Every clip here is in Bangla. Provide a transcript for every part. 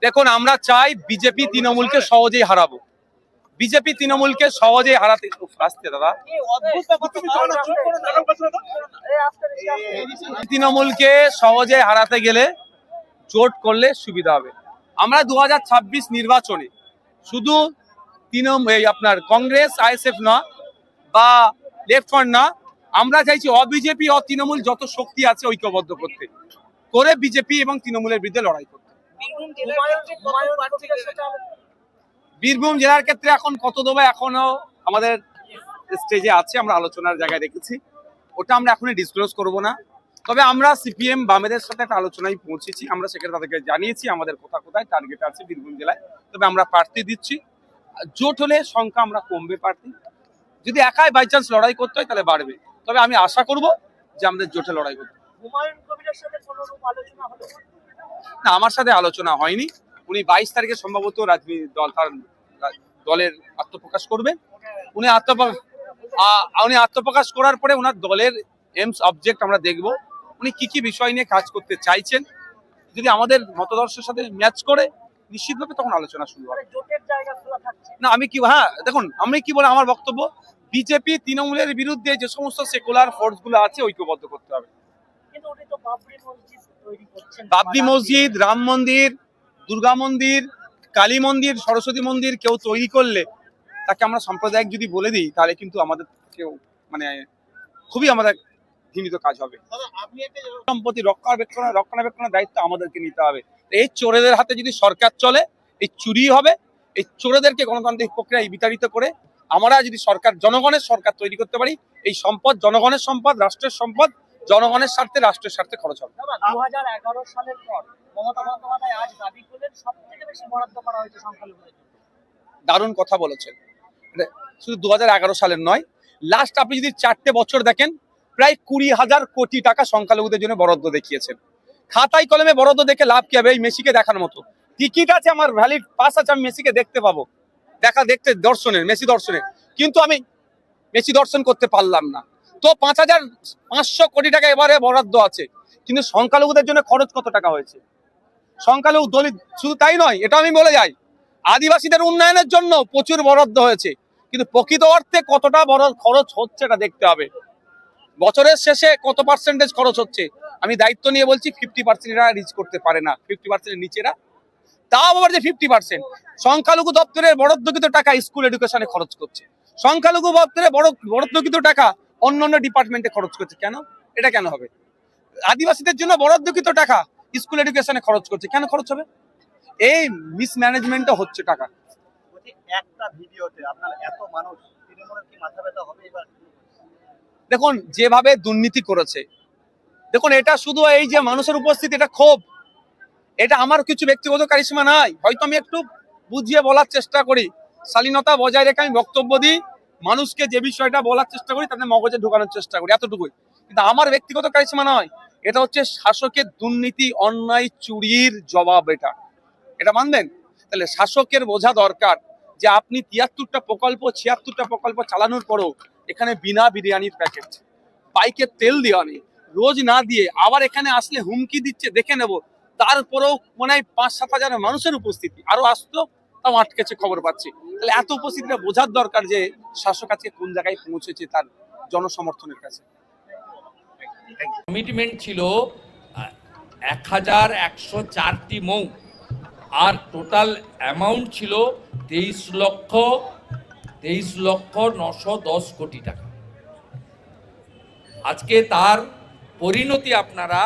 দেখুন, আমরা চাই বিজেপি তৃণমূলকে সহজেই হারাবো। বিজেপি তৃণমূলকে সহজেই হারাতে আসতে দাদা তৃণমূলকে সহজে হারাতে গেলে জোট করলে সুবিধা হবে। আমরা 2026 নির্বাচনে শুধু আপনার কংগ্রেস আইএসএফ না বা লেফট ফ্রন্ট না, আমরা চাইছি অবিজেপি ও তৃণমূল যত শক্তি আছে ঐক্যবদ্ধ করতে, করে বিজেপি এবং তৃণমূলের বিরুদ্ধে লড়াই করতে। বীরভূম জেলার ক্ষেত্রে এখন কত দেবো এখনো আমাদের স্টেজে আছে, আমরা আলোচনার জায়গায় রেখেছি, ওটা আমরা এখনই ডিসক্লোজ করব না। তবে আমরা সিপিএম বামেদের সাথে একটা আলোচনায় পৌঁছেছি, আমরা সেখানে তাদেরকে জানিয়েছি আমাদের কোথায় টার্গেট আছে বীরভূম জেলায়। তবে আমরা প্রার্থী দিচ্ছি, জোট হলে সংখ্যা আমরা কমবে প্রার্থী, যদি একাই বাই চান্স লড়াই করতে হয় তাহলে বাড়বে। তবে আমি আশা করব যে আমাদের জোটে লড়াই করতে। না, আমার সাথে আলোচনা হয়নি। উনি 22 তারিখে সম্ভবত রাজনীতি দলের আত্মপ্রকাশ করবেন। উনি আত্মপ্রকাশ করার পরে ওনার দলের এমস অবজেক্ট আমরা দেখব, উনি কি বিষয় নিয়ে কাজ করতে চাইছেন। যদি আমাদের মতাদর্শের সাথে ম্যাচ করে নিশ্চিতভাবে তখন আলোচনা শুরু হবে। না আমি দেখুন আমি কি বলে আমার বক্তব্য, বিজেপি তৃণমূলের বিরুদ্ধে যে সমস্ত সেকুলার ফোর্স গুলো আছে ঐক্যবদ্ধ করতে হবে। বাবরি মসজিদ, রাম মন্দির, দুর্গা মন্দির, কালী মন্দির, সরস্বতী মন্দির কেউ তৈরি করলে তাকে আমরা সাম্প্রদায়িক যদি বলে দিই তাহলে কিন্তু আমাদের কেউ খুবই আমাদের ঘৃণিত কাজ হবে। সম্পত্তি রক্ষণাবেক্ষণের দায়িত্ব আমাদেরকে নিতে হবে। এই চোরেদের হাতে যদি সরকার চলে, এই চুরি হবে। এই চোরেদেরকে গণতান্ত্রিক প্রক্রিয়ায় বিতাড়িত করে আমরা যদি জনগণের সরকার তৈরি করতে পারি, এই সম্পদ জনগণের সম্পদ, রাষ্ট্রের সম্পদ, জনগণের স্বার্থে রাষ্ট্রের স্বার্থে খরচ হবে। 2011 সালের পর মমতা বন্দ্যোপাধ্যায় আজ দাবি করলেন সবথেকে বেশি বরাদ্দ করা হয়েছে সংখ্যালঘুদের জন্য। দারুণ কথা বলেছেন। শুধু 2011 সালের নয়, লাস্ট আপনি যদি 4টে বছর দেখেন প্রায় 20,000 কোটি টাকা সংখ্যালঘুদের জন্য বরাদ্দ দেখিয়েছেন। খাতায় কলমে বরাদ্দ দেখে লাভ কি হবে? এই মেসিকে দেখার মতো টিকিট আছে, আমার ভ্যালিড পাস আছে, আমি মেসিকে দেখতে পাবো, মেসি দর্শনের, কিন্তু আমি মেসি দর্শন করতে পারলাম না। তো 5,500 কোটি টাকা এবারে বরাদ্দ আছে, কিন্তু সংখ্যালঘুদের জন্য খরচ কত টাকা হয়েছে? সংখ্যালঘু দলিত শুধু তাই নয়, এটা আমি বলে যাই, আদিবাসীদের উন্নয়নের জন্য প্রচুর বরাদ্দ হয়েছে, কিন্তু প্রকৃত অর্থে কতটা বড় খরচ হচ্ছে এটা দেখতে হবে। বছরের শেষে কত পার্সেন্টেজ খরচ হচ্ছে? আমি দায়িত্ব নিয়ে বলছি 50% এরা রিচ করতে পারে না, 50% নিচেরা। তাও আবার যে 50% সংখ্যালঘু দপ্তরের বরাদ্দকৃত টাকা স্কুল এডুকেশনে খরচ করছে, সংখ্যালঘু দপ্তরে বরাদ্দকৃত টাকা অন্যান্য ডিপার্টমেন্টে খরচ করছে। কেন? এটা কেন হবে? আদিবাসীদের জন্য বরাদ্দকৃত টাকা স্কুল এডুকেশনে খরচ করছে, কেন খরচ হবে? এই মিসম্যানেজমেন্টটা হচ্ছে টাকা। একটা ভিডিওতে আপনার এত মানুষ, তৃণমূলের কি মাথা ব্যথা হবে এবার? দেখুন যেভাবে দুর্নীতি করেছে, দেখুন এটা শুধু এই যে মানুষের উপস্থিতি, এটা ক্ষোভ, এটা আমার কিছু ব্যক্তিগত কারিশমা নাই, হয়তো আমি একটু বুঝিয়ে বলার চেষ্টা করি, শালীনতা বজায় রেখে আমি বক্তব্য দিই, মানুষকে যে বিষয়টা বলার চেষ্টা করি তাদের মগজে ঢোকানোর চেষ্টা করি, এতটুকুই। কিন্তু আমার ব্যক্তিগত কারিশমা নয়, এটা হচ্ছে শাসকের দুর্নীতি, অন্যায়, চুরির জবাব। এটা মানবেন? তাহলে শাসকের বোঝা দরকার যে আপনি 73টা প্রকল্প 76টা প্রকল্প চালানোর পরও এখানে বিনা বিরিয়ানির প্যাকেট, বাইকের তেল দেওয়া নেই, রোজ না দিয়ে আবার এখানে আসলে হুমকি দিচ্ছে দেখে নেব, তারপরেও মনে হয় 5-7 হাজার মানুষের উপস্থিতি, আরো আসতো তাও আটকেছে খবর পাচ্ছি। তাহলে এত উপস্থিতিটা বোঝার দরকার যে শাসক আজকে কোন জায়গায় পৌঁছেছে তার জনসমর্থনের কাছে। কমিটমেন্ট ছিল 1104টি মৌ, আর টোটাল অ্যামাউন্ট ছিল 23,910 কোটি টাকা। আজকে তার পরিণতি আপনারা,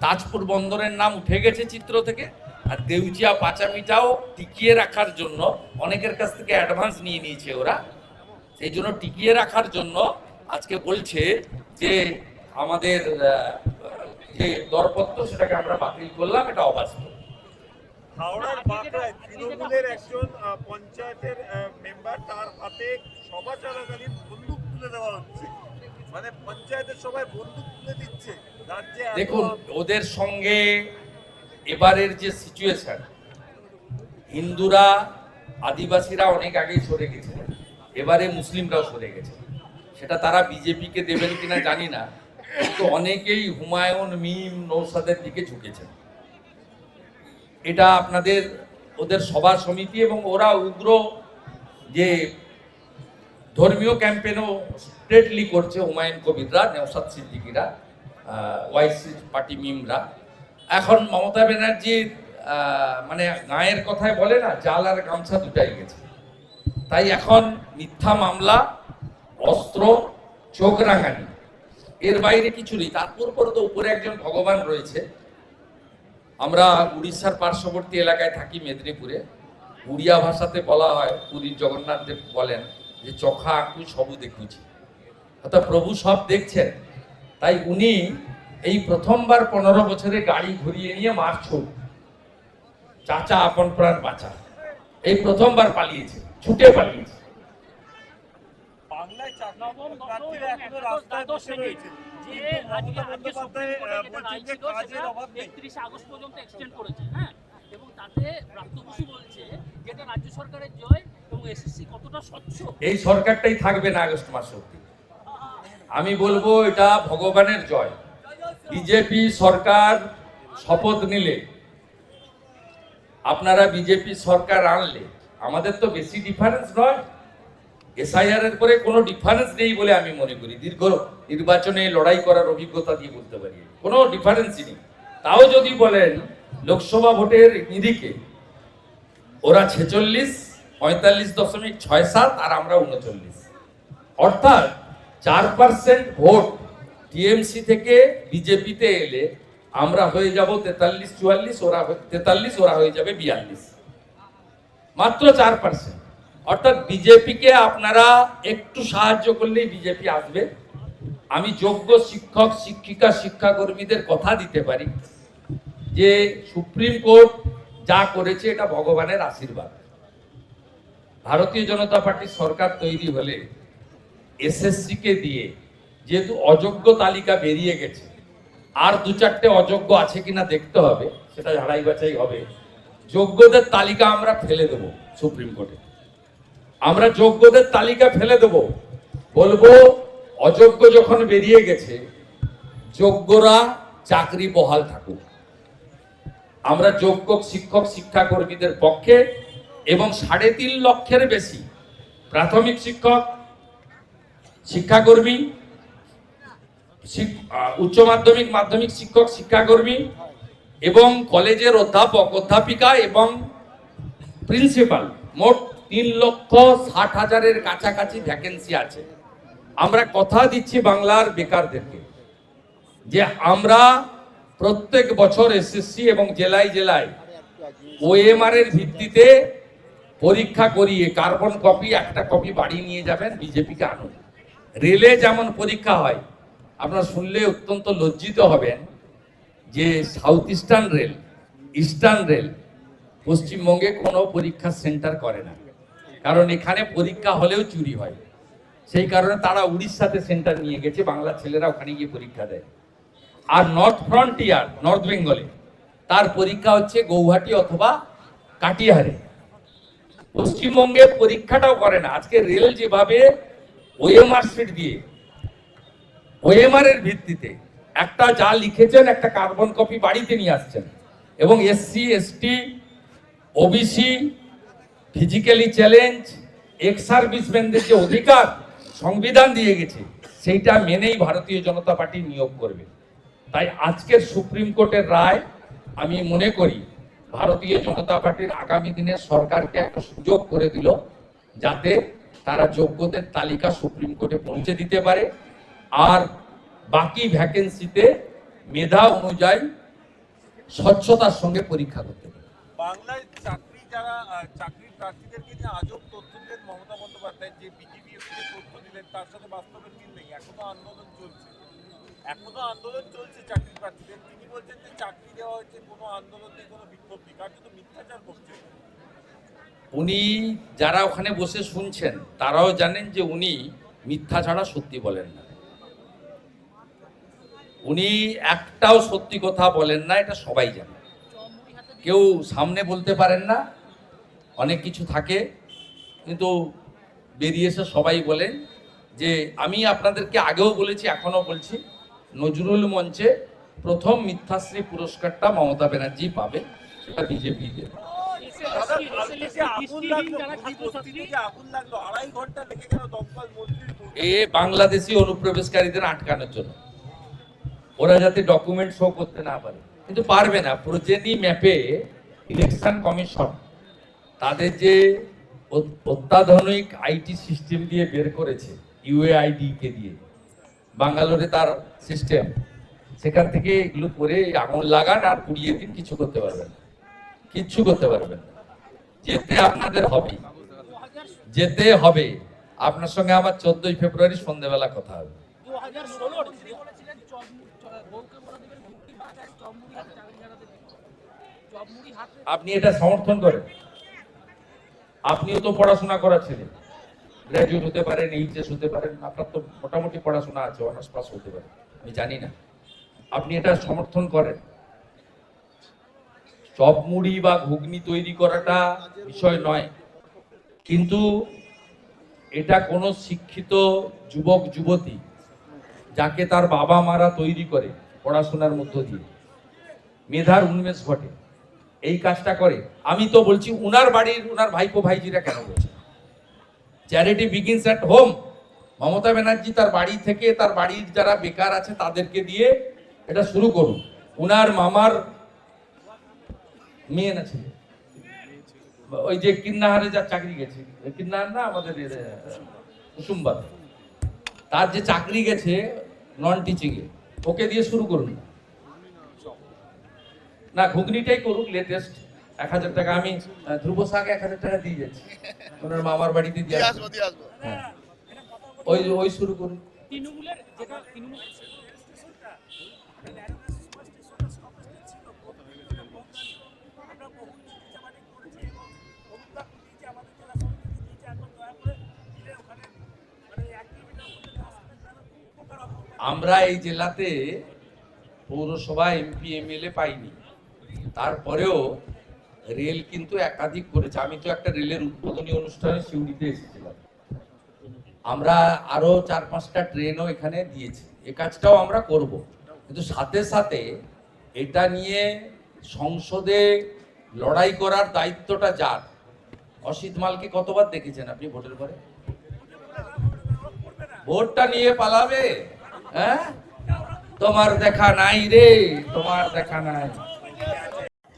তাজপুর বন্দরের নাম উঠে গেছে চিত্র থেকে, আর দেউজিয়া পাচামিটাও টিকিয়ে রাখার জন্য অনেকের কাছ থেকে অ্যাডভান্স নিয়ে নিয়েছে ওরা, সেই জন্য টিকিয়ে রাখার জন্য আজকে বলছে যে আমাদের যে দরপত্র সেটাকে আমরা বাতিল করলাম, এটা অবাস্তব। হাওড়ার বাঁকড়ায় তৃণমূলের একজন পঞ্চায়েতের মেম্বার, তার হাতে সভা চলাকালীন বন্দুক তুলে দেওয়া হচ্ছে, মানে পঞ্চায়েতের সবাই বন্দুক তুলে দিচ্ছে রাজ্যে। দেখুন ওদের সঙ্গে এবারের যে সিচুয়েশন, হিন্দুরা আদিবাসীরা অনেক আগেই সরে গেছে, এবারে মুসলিমরাও সরে গেছে, সেটা তারা বিজেপিকে দেবেন কিনা জানি না, তো অনেকেই হুমায়ুন মিম নৌসাদের দিকে ঝুঁকেছেন। এটা আপনাদের ওদের সভা সমিতি এবং ওরা উগ্র যে ধর্মীয় ক্যাম্পেনও স্ট্রেটলি করছে হুমায়ুন কবিররা, নওশাদ সিদ্দিকীরা, ওয়াইসি পার্টি মিমরা। এখন মমতা ব্যানার্জির মানে গায়ের কথায় বলে না, জাল আর গামছা দুটাই গেছে। তাই এখন মিথ্যা মামলা, অস্ত্র, চোখ রাঙানি, এর বাইরে কিছু নেই। তারপর তো উপরে একজন ভগবান রয়েছে। আমরা উড়িষ্যার পার্শ্ববর্তী এলাকায় থাকি, মেদিনীপুরে। উড়িয়া ভাষাতে বলা হয়, পুরীর জগন্নাথ দেব বলেন যে চোখা আঁকু সবু দেখুছি, অর্থাৎ প্রভু সব দেখছেন। তাই উনি এই প্রথমবার 15 বছরে গাড়ি ঘুরিয়ে নিয়ে মারছুট, চাচা আপন প্রাণ বাঁচা, এই প্রথমবার পালিয়েছে, ছুটে পালিয়েছে। বাংলায় প্রার্থীরা এখনো রাস্তায় বসে রয়েছে, যে কিন্তু আজকে মমতা সুপ্রিম বন্দ্যোপাধ্যায় কোর্টে যেটা রায় বলছেন যে ছিল কাজের সেটা অভাব নেই। 31 আগস্ট পর্যন্ত এক্সটেন্ড করেছে, হ্যাঁ, এবং তাতে প্রাপ্ত বসু বলছে যেটা রাজ্য সরকারের জয় এবং এসএসসি কতটা স্বচ্ছ। এই সরকারটাই থাকবে না আগস্ট মাস অব্দি। আমি বলবো এটা ভগবানের জয়। বিজেপি সরকার শপথ নিলে, আপনারা বিজেপি সরকার আনলে, আমাদের তো বেশি ডিফারেন্স নয়, এসআইআর এর পরে কোনো ডিফারেন্স নেই বলে আমি মনে করি। দীর্ঘ নির্বাচনে লড়াই করার অভিজ্ঞতা দিয়ে বলতে পারি কোনো ডিফারেন্সই নেই। তাও যদি বলেন লোকসভা ভোটের নিরিখে ওরা 46, 45.67 আর আমরা 39, অর্থাৎ 4% ভোট টিএমসি থেকে বিজেপিতে এলে আমরা হয়ে যাব 43-44, ওরা 43, ওরা হয়ে যাবে 42, মাত্র 4%। অর্থাৎ বিজেপিকে আপনারা একটু সাহায্য করলেই বিজেপি আসবে। আমি যোগ্য শিক্ষক শিক্ষিকা শিক্ষাকর্মীদের কথা দিতে পারি যে সুপ্রিম কোর্ট যা করেছে এটা ভগবানের আশীর্বাদ। ভারতীয় জনতা পার্টির সরকার তৈরি হলে এসএসসি কে দিয়ে, যেহেতু অযোগ্য তালিকা বেরিয়ে গেছে, আর 2-4টে অযোগ্য আছে কিনা দেখতে হবে, সেটা ঝাড়াই বাছাই হবে। যোগ্যদের তালিকা আমরা ফেলে দেব সুপ্রিম কোর্টে, আমরা যোগ্যদের তালিকা ফেলে দেব, বলবো অযোগ্য যখন বেরিয়ে গেছে যোগ্যরা চাকরি বহাল থাকুক। আমরা যোগ্য শিক্ষক শিক্ষাকর্মীদের পক্ষে এবং 3.5 লক্ষের বেশি প্রাথমিক শিক্ষক, শিক্ষাকর্মী, উচ্চ মাধ্যমিক মাধ্যমিক শিক্ষক শিক্ষাকর্মী এবং কলেজের অধ্যাপক অধ্যাপিকা এবং প্রিন্সিপাল, মোট 3,60,000-এর কাছাকাছি ভ্যাকেন্সি আছে। আমরা কথা দিচ্ছি বাংলার বেকারদেরকে যে আমরা প্রত্যেক বছর এসএসসি এবং জেলায় জেলায় ওএমআর এর ভিত্তিতে পরীক্ষা করিয়ে কার্বন কপি একটা কপি বাড়ি নিয়ে যাবেন, বিজেপিকে আনুন। রেলে যেমন পরীক্ষা হয়, আপনারা শুনলে অত্যন্ত লজ্জিত হবেন যে south eastern rail, eastern rail পশ্চিমবঙ্গে কোনো পরীক্ষা সেন্টার করে না, কারণ এখানে পরীক্ষা হলেও চুরি হয়। সেই কারণে তারা উড়িষ্যাতে সেন্টার নিয়ে গেছে, বাংলা ছেলেরা ওখানে গিয়ে পরীক্ষা দেয়। আর নর্থ ফ্রন্টিয়ার নর্থ বেঙ্গলে তার পরীক্ষা হচ্ছে গৌহাটি অথবা কাটিহারে। পশ্চিমবঙ্গে পরীক্ষাটাও করে না। আজকে রেল যেভাবে ওএমআর সিট দিয়ে ওএমআর এর ভিত্তিতে একটা যা লিখেছেন একটা কার্বন কপি বাড়িতে নিয়ে আসছেন, এবং SC ST OBC physically challenge ex সার্ভিসম্যানদের যে অধিকার সংবিধান দিয়ে গেছে সেইটা মেনেই ভারতীয় জনতা পার্টি নিয়োগ করবে। তাই আজকের সুপ্রিম কোর্টের রায় আমি মনে করি ভারতীয় জনতা পার্টির আগামী দিনের সরকারকে একটা সুযোগ করে দিল, যাতে তারা যোগ্যদের তালিকা সুপ্রিম কোর্টে পৌঁছে দিতে পারে আর বাকি ভ্যাকেন্সিতে মেধা অনুযায়ী স্বচ্ছতার সঙ্গে পরীক্ষা করতে পারে। বাংলায় চাকরি প্রার্থীদেরকে যে আজব তথ্য দিলেন মমতা বন্দ্যোপাধ্যায়, যে বিজিবিএসসি তথ্য দিলেন তার সাথে বাস্তবের মিল নেই। এখনো আন্দোলন চলছে চাকরি প্রার্থীদের। তিনি বলছেন যে চাকরি দেওয়া হয়েছে, কোনো আন্দোলন নেই, কোনো বিক্ষোভ নেই, কার্যত মিথ্যাচার করছে। উনি যারা ওখানে বসে শুনছেন তারাও জানেন যে উনি মিথ্যা ছাড়া সত্যি বলেন না। উনি একটাও সত্যি কথা বলেন না, এটা সবাই জানে। কেউ সামনে বলতে পারেন না, অনেক কিছু থাকে, কিন্তু বেরিয়ে এসে সবাই বলেন যে আমি আপনাদেরকে আগেও বলেছি এখনো বলছি নজরুল মঞ্চে প্রথম মিথ্যাশ্রী পুরস্কারটা মমতা ব্যানার্জি পাবে, সেটা বিজেপি দেবে। দাদা, কালকে যে আগুন লাগলো, বস্তিতে যে আগুন লাগলো, 2.5 ঘন্টা লেগে গেল দমকল মন্ত্রীর পৌঁছতে। এ বাংলাদেশি অনুপ্রবেশকারীদের আটকানোর জন্য, ওরা যাতে ডকুমেন্ট শো করতে না পারে, কিন্তু পারবে না। প্রজেনি ম্যাপে ইলেকশন কমিশন তাদের যে অত্যাধুনিক আইটি সিস্টেম দিয়ে বের করেছে, ইউএআইডি কে দিয়ে, বাঙ্গালোরে তার সিস্টেম, সেখান থেকে এগুলো করে আগুন লাগান আর 20 দিন কিছু করতে পারবেন, কিচ্ছু করতে পারবেন না। যেতে আপনাদের হবে, যেতে হবে। আপনার সঙ্গে আমার 14ই ফেব্রুয়ারি সন্ধ্যেবেলা কথা হবে। 2016 আপনি এটা সমর্থন করেন? আপনিও তো পড়াশোনা করার ছেলে, গ্রাজুয়েট হতে পারেন, এইচএস হতে পারেন, আপনার তো মোটামুটি পড়াশোনা আছে, অনার্স পাস হতে পারে, আমি জানি না। আপনি এটা সমর্থন করেন? চপ মুড়ি বা ঘুগনি তৈরি করাটা বিষয় নয়, কিন্তু এটা কোনো শিক্ষিত যুবক যুবতী যাকে তার বাবা মারা তৈরি করে পড়াশোনার মধ্য দিয়ে, মেধার উন্মেষ ঘটে, এই কাজটা করে। আমি তো বলছি উনার বাড়ির উনার ভাইপো ভাইজিরা কেন বলছে charity begins at home. Mamata Banerjee তার বাড়ি থেকে, তার বাড়ির যারা বেকার আছে তাদেরকে দিয়ে এটা শুরু করুন। উনার মামার মেয়ে না ছিল, ওই যে কিন্নাহারে যা চাকরি গেছে, কিন্নাহার না আমাদের কুসুমবাদ, তার যে চাকরি গেছে নন টিচিং এ, ওকে দিয়ে শুরু করুন না, ঘুগনিটাই করুক লেটেস্ট। 1000 টাকা আমি ধ্রুব শাক 1000 টাকা দিয়ে যাচ্ছি, ওনার মামার বাড়িতে দিয়ে আসবো। হ্যাঁ, ওই শুরু করুন। তৃণমূলের যেটা তৃণমূল আমরা এই জেলাতে পৌরসভা এমপি এমএলএ পাইনি, তারপরেও রেল কিন্তু একাধিক করেছে। আমি তো একটা রেলের উদ্বোধনী অনুষ্ঠানে সিউড়িতে এসেছিলাম, আমরা আরো 4-5টা ট্রেনও এখানে দিয়েছি। এই কাজটাও আমরা করব, কিন্তু সাথে সাথে এটা নিয়ে সংসদে লড়াই করার দায়িত্বটা যার। অসিত মালকে কতবার দেখেছেন আপনি ভোটের পরে? ভোটটা নিয়ে পালাবে? হ্যাঁ, তোমার দেখা নাই রে, তোমার দেখা নাই।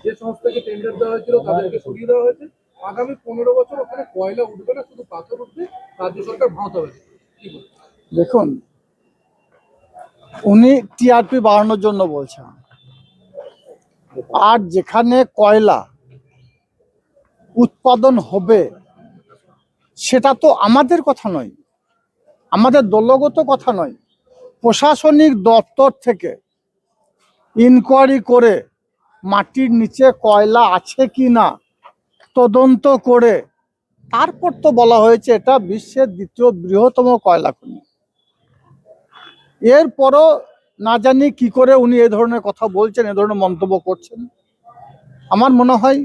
যে সংস্থাকে টেন্ডার দেওয়া হয়েছিল তাদেরকে সরিয়ে দেওয়া হয়েছে। আগামী 15 বছর ওখানে কয়লা উঠবে না, শুধু পাথর উঠবে, রাজ্য সরকার ভাঙতে হবে। দেখুন, উনি টিআরপি বাড়ানোর জন্য বলছেন, আর যেখানে কয়লা উৎপাদন হবে সেটা তো আমাদের কথা নয়, আমাদের দলগত কথা নয়, প্রশাসনিক দপ্তর থেকে ইনকোয়ারি করে মাটির নিচে কয়লা আছে কি না তদন্ত করে তারপর তো বলা হয়েছে এটা বিশ্বের 2য় বৃহত্তম কয়লা খনি। এরপরও না জানি কি করে উনি এই ধরনের কথা বলছেন, এ ধরনের মন্তব্য করছেন। আমার মনে হয়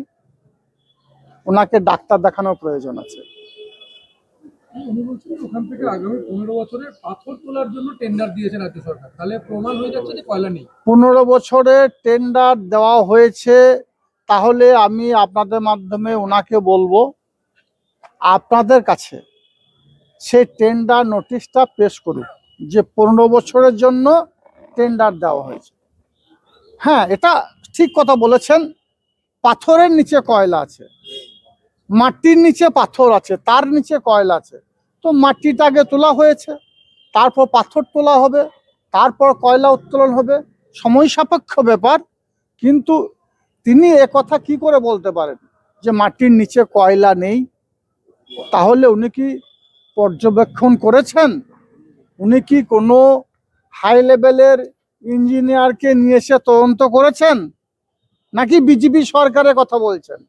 ওনাকে ডাক্তার দেখানোর প্রয়োজন আছে। উনি বলছেন ওখান থেকে আগামী 15 বছরে পাথর তোলার জন্য টেন্ডার দিয়েছে রাজ্য সরকার, তাহলে প্রমাণ হয়ে যাচ্ছে যে কয়লা নেই। 15 বছরে টেন্ডার দেওয়া হয়েছে, তাহলে আমি আপনাদের মাধ্যমে ওনাকে বলবো আপনাদের কাছে সেই টেন্ডার নোটিশটা পেশ করুক যে 15 বছরের জন্য টেন্ডার দেওয়া হয়েছে। হ্যাঁ, এটা ঠিক কথা বলেছেন, পাথরের নিচে কয়লা আছে, মাটির নিচে পাথর আছে, তার নিচে কয়লা আছে। তো মাটিটা আগে তোলা হয়েছে, তারপর পাথর তোলা হবে, তারপর কয়লা উত্তোলন হবে, সময় সাপেক্ষ ব্যাপার। কিন্তু তিনি কথা কি করে বলতে পারেন যে মাটির নিচে কয়লা নেই? তাহলে উনি কি পর্যবেক্ষণ করেছেন? উনি কি কোনো হাই লেভেলের ইঞ্জিনিয়ারকে নিয়ে এসে তদন্ত করেছেন, নাকি বিজেপি সরকারের কথা বলছেন?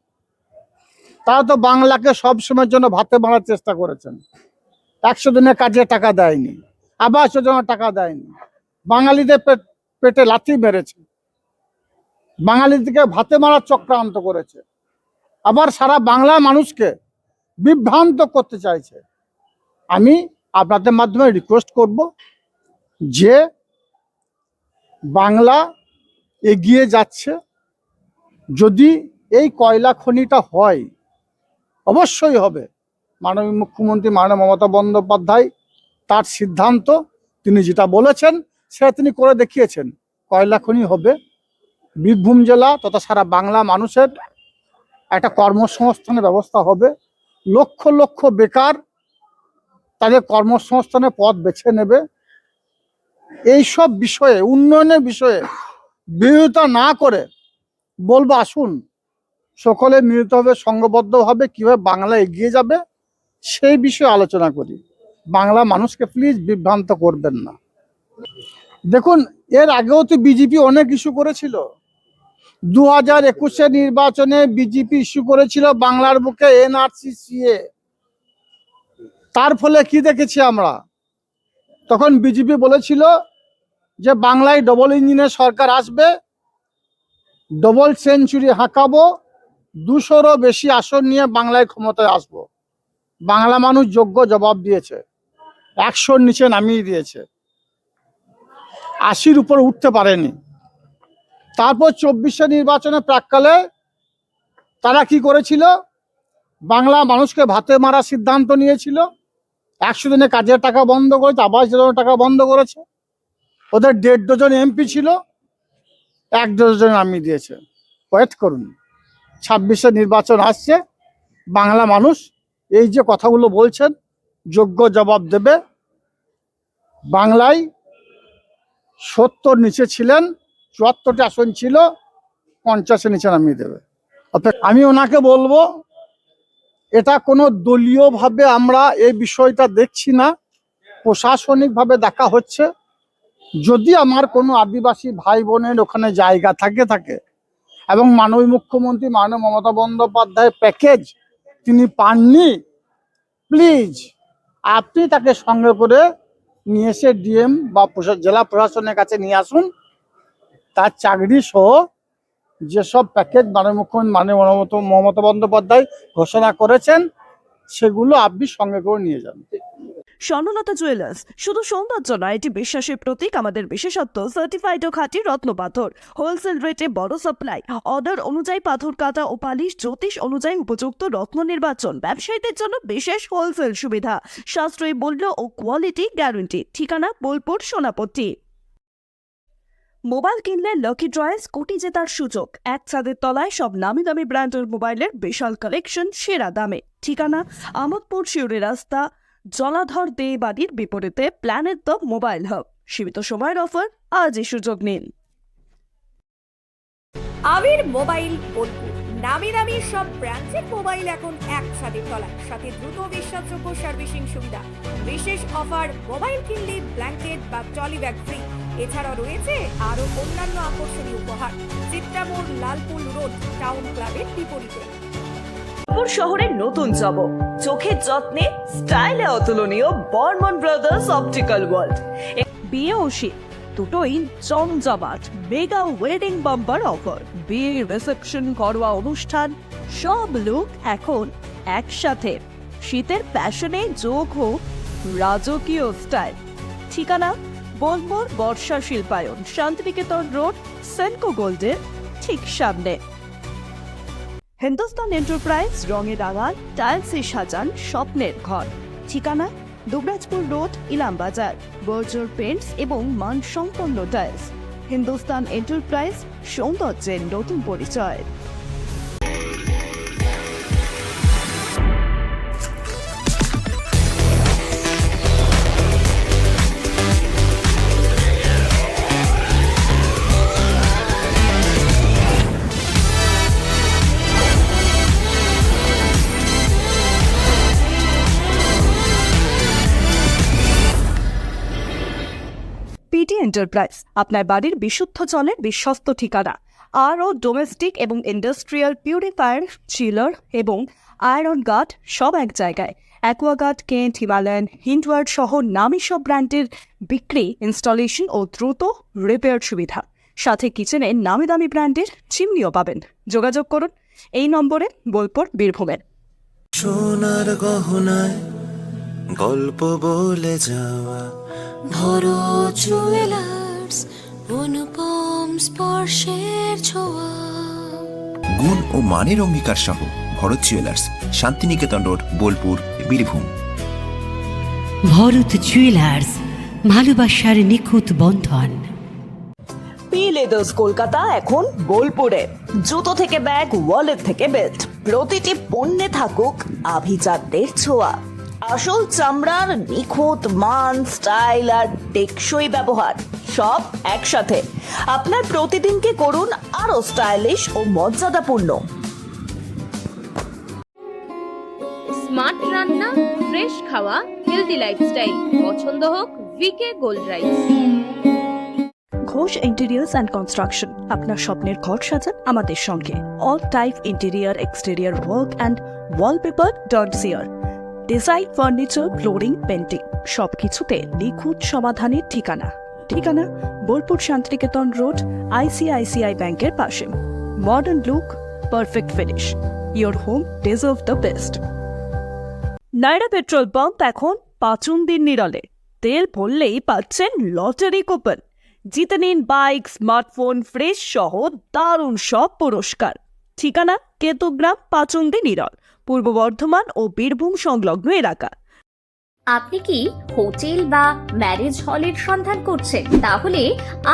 তারা তো বাংলাকে সবসময়ের জন্য ভাতে মারার চেষ্টা করেছেন। 100 দিনের কাজে টাকা দেয়নি, আবাস যোজনা টাকা দেয়নি, বাঙালিদের পেটে লাথি মেরেছে, বাঙালিদেরকে ভাতে মারার চক্রান্ত করেছে, আবার সারা বাংলার মানুষকে বিভ্রান্ত করতে চাইছে। আমি আপনাদের মাধ্যমে রিকোয়েস্ট করব যে বাংলা এগিয়ে যাচ্ছে। যদি এই কয়লা খনিটা হয়, অবশ্যই হবে। মাননীয় মুখ্যমন্ত্রী মাননীয় মমতা বন্দ্যোপাধ্যায় তার সিদ্ধান্ত, তিনি যেটা বলেছেন সেটা তিনি করে দেখিয়েছেন। কয়লা খনি হবে, বীরভূম জেলা তথা সারা বাংলা মানুষের একটা কর্মসংস্থানের ব্যবস্থা হবে। লক্ষ লক্ষ বেকার তাদের কর্মসংস্থানের পথ বেছে নেবে। এইসব বিষয়ে, উন্নয়নের বিষয়ে বিরোধিতা না করে বলবো আসুন সকলে মিলিতভাবে সংঘবদ্ধভাবে কিভাবে বাংলা এগিয়ে যাবে সেই বিষয়ে আলোচনা করি। বাংলা মানুষকে প্লিজ বিভ্রান্ত করবেন না। দেখুন, এর আগেও তো বিজেপি অনেক ইস্যু করেছিল। 2021 নির্বাচনে বিজেপি ইস্যু করেছিল বাংলার বুকে এনআরসি সিএ। তার ফলে কি দেখেছি আমরা? তখন বিজেপি বলেছিল যে বাংলায় ডবল ইঞ্জিনের সরকার আসবে, ডবল সেঞ্চুরি হাঁকাবো, 200রও বেশি আসন নিয়ে বাংলায় ক্ষমতায় আসবো। বাংলা মানুষ যোগ্য জবাব দিয়েছে, 100-র নিচে নামিয়ে দিয়েছে, 80-র উপর উঠতে পারেনি। তারপর 24 নির্বাচনে প্রাককালে তারা কি করেছিল? বাংলা মানুষকে ভাতে মারার সিদ্ধান্ত নিয়েছিল। 100 দিনে কাজের টাকা বন্ধ করেছে, আবাস যোজনার টাকা বন্ধ করেছে। ওদের 1.5 ডজন এমপি ছিল, 1 ডজন নামিয়ে দিয়েছে। ওয়েট করুন, 26 নির্বাচন আসছে, বাংলা মানুষ এই যে কথাগুলো বলছেন যোগ্য জবাব দেবে। বাংলায় 70 নিচে ছিলেন, 74টি আসন ছিল, 50-এর নিচে নামিয়ে দেবে। আমি ওনাকে বলবো, এটা কোনো দলীয়ভাবে আমরা এই বিষয়টা দেখছি না, প্রশাসনিকভাবে দেখা হচ্ছে। যদি আমার কোনো আদিবাসী ভাই বোনের ওখানে জায়গা থাকে এবং মাননীয় মুখ্যমন্ত্রী মাননীয় মমতা বন্দ্যোপাধ্যায়ের প্যাকেজ তিনি পাননি, প্লিজ আপনি তাকে সঙ্গে করে নিয়ে এসে ডিএম বা জেলা প্রশাসনের কাছে নিয়ে আসুন। তার চাকরি সহ যেসব প্যাকেজ মাননীয় মুখ্যমন্ত্রী মাননীয় মমতা বন্দ্যোপাধ্যায় ঘোষণা করেছেন সেগুলো আপনি সঙ্গে করে নিয়ে যান। স্বর্ণলতা জুয়েলার্স শুধু সৌন্দর্য নয়, এটি বিশ্বাসের প্রতীক। আমাদের বিশেষত্ব সার্টিফাইড ও খাঁটি রত্ন পাথর, হোলসেল রেটে বড় সাপ্লাই, অর্ডার অনুযায়ী পাথর কাটা ও পালিশ, জ্যোতিষ অনুযায়ী উপযুক্ত রত্ন নির্বাচন, ব্যবসায়ীদের জন্য বিশেষ হোলসেল সুবিধা, সাশ্রয়ী মূল্য ও কোয়ালিটি গ্যারান্টি। ঠিকানা বোলপুর সোনাপট্টি। মোবাইল কিনলে লাকি ড্রয়েস কোটি জেতার সুযোগ। এক ছাদের তলায় সব নামি দামি ব্র্যান্ডের মোবাইলের বিশাল কালেকশন সেরা দামে। ঠিকানা আমোদপুর শিউরি রাস্তা, জলাধর দে বাড়ির বিপরীতে প্ল্যানেট দ্য মোবাইল হাব। সীমিত সময়ের অফার, আজই সুযোগ নিন। আবির মোবাইল বোলপুর, নামি দামি সব ব্র্যান্ডের মোবাইল এখন এক ছাদের তলায়, সাথে দ্রুত বিশ্বাসযোগ্য সার্ভিসিং সুবিধা। বিশেষ অফার, মোবাইল কিনলে ব্ল্যাঙ্কেট বা ট্রলি ব্যাগ ফ্রি। এছাড়াও রয়েছে আরো অন্যান্য আকর্ষণীয় উপহার। চিত্রামোড়, লালপুল রোড, টাউন ক্লাবের বিপরীতে। শহরের নতুন জব, চোখের যত্নে স্টাইলে অতুলনীয় বর্মন ব্রাদার্স অপটিক্যাল ওয়ার্ল্ড। বিয়ে ও শীত দুটোই জমজমাট মেগা ওয়েডিং বাম্পার অফার। বিয়ে, রিসেপশন, ঘরোয়া অনুষ্ঠান, সব লুক এখন একসাথে। শীতের প্যাশনে যোগ হোক রাজকীয় স্টাইল। ঠিকানা বোলপুর বর্ষা শিল্পায়ন, শান্তিনিকেতন রোড, সেনকো গোল্ডের ঠিক সামনে। হিন্দুস্তান এন্টারপ্রাইজ, রঙে রাঙান টাইলসে সাজান স্বপ্নের ঘর। ঠিকানা দুবরাজপুর রোড, ইলামবাজার। বর্জর পেন্টস এবং মানসম্পন্ন টাইলস। হিন্দুস্তান এন্টারপ্রাইজ, সৌন্দর্যের নতুন পরিচয়। পিটি এন্টারপ্রাইজ, আপনার বাড়ির বিশুদ্ধ জলের বিশ্বস্ত ঠিকানা। আরও ডোমেস্টিক এবং ইন্ডাস্ট্রিয়াল পিউরিফায়ার, চিলার এবং আয়রন গার্ড সব এক জায়গায়। অ্যাকোয়াগার্ড, কেন্ট, হিমালয়ান, হিন্ডওয়ার্ড সহ নামী সব ব্র্যান্ডের বিক্রি, ইনস্টলেশন ও দ্রুত রিপেয়ার সুবিধা। সাথে কিচেনে নামি দামি ব্র্যান্ডের চিমনিও পাবেন। যোগাযোগ করুন এই নম্বরে, বোলপুর, বীরভূমের। সোনার গহনায় গল্প বলে যাওয়া ভরো জুয়েলার্স, অনুপম স্পর্শের ছোঁয়া। গুণ ও মানের অঙ্গীকার সহ Bharat jewellers, Shantiniketan road, Bolpur, Birbhum. Bharat jewellers, ভালোবাসার নিখুঁত বন্ধন। পি লেদার্স কলকাতা এখন বোলপুরে। জুতো থেকে ব্যাগ, ওয়ালেট থেকে বেল্ট, প্রতিটি পণ্যে থাকুক আভিজাত্যের ছোঁয়া। আসল চামড়ার নিখুঁত মান, স্টাইল আর টেকসই ব্যবহার সব একসাথে। আপনার প্রতিদিনকে করুন আরো স্টাইলিশ ও মর্যাদাপূর্ণ। স্মার্ট রান্না, ফ্রেশ খাওয়া, হেলদি লাইফস্টাইল। পছন্দ হোক V K gold rice. Ghosh interiors and construction. আপনার স্বপ্নের ঘর সাজান আমাদের সঙ্গে। All type interior, exterior work and wallpaper dot CR. Design, furniture, flooring, painting সবকিছুতে নিখুঁত সমাধানের ঠিকানা। বোলপুর শান্তিনিকেতন রোড, ICICI ব্যাংকের পাশে। Modern look, perfect finish. Your home deserve the best. Naira petrol pump এখন পাচুন্দির নিরলে। তেল ভরলেই পাচ্ছেন লটারি কুপন। জিতে নিন বাইক, স্মার্টফোন, ফ্রিজ সহ দারুণ সব পুরস্কার। ঠিকানা কেতুগ্রাম, পাচুন্দি নিরল, পূর্ব বর্ধমান ও বীরভূম সংলগ্ন এলাকা। আপনি কি হোটেল বা ম্যারেজ হলের সন্ধান করছেন? তাহলে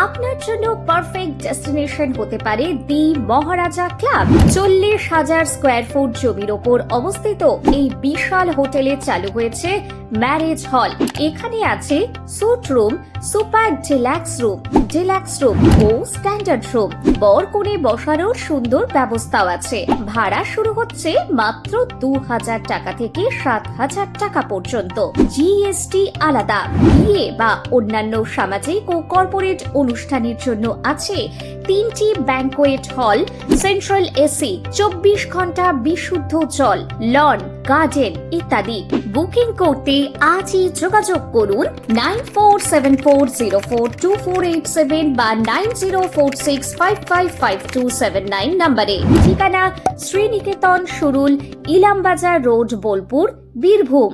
আপনার জন্য পারফেক্ট ডেস্টিনেশন হতে পারে দি মহারাজা ক্লাব। 40,000 স্কোয়ার ফুট জমির ওপর অবস্থিত এই বিশাল হোটেলে চালু হয়েছে ম্যারেজ হল। এখানে আছে suite room, super deluxe room ও স্ট্যান্ডার্ড রুম। বর কনে বসারও সুন্দর ব্যবস্থাও আছে। ভাড়া শুরু হচ্ছে মাত্র 2,000 টাকা থেকে 7,000 টাকা পর্যন্ত। GST আলাদা। বিয়ে বা অন্যান্য সামাজিক ও কর্পোরেট অনুষ্ঠানের জন্য আছে 3টি ব্যাংকোয়েট হল, সেন্ট্রাল এসি, 24 ঘন্টা বিশুদ্ধ জল, লন, গার্ডেন ইত্যাদি। বুকিং করতে আজই যোগাযোগ করুন 9474042487 বা 9046555279 নম্বরে। ঠিকানা শ্রীনিকেতন সুরুল, ইলামবাজার রোড, বোলপুর, বীরভূম।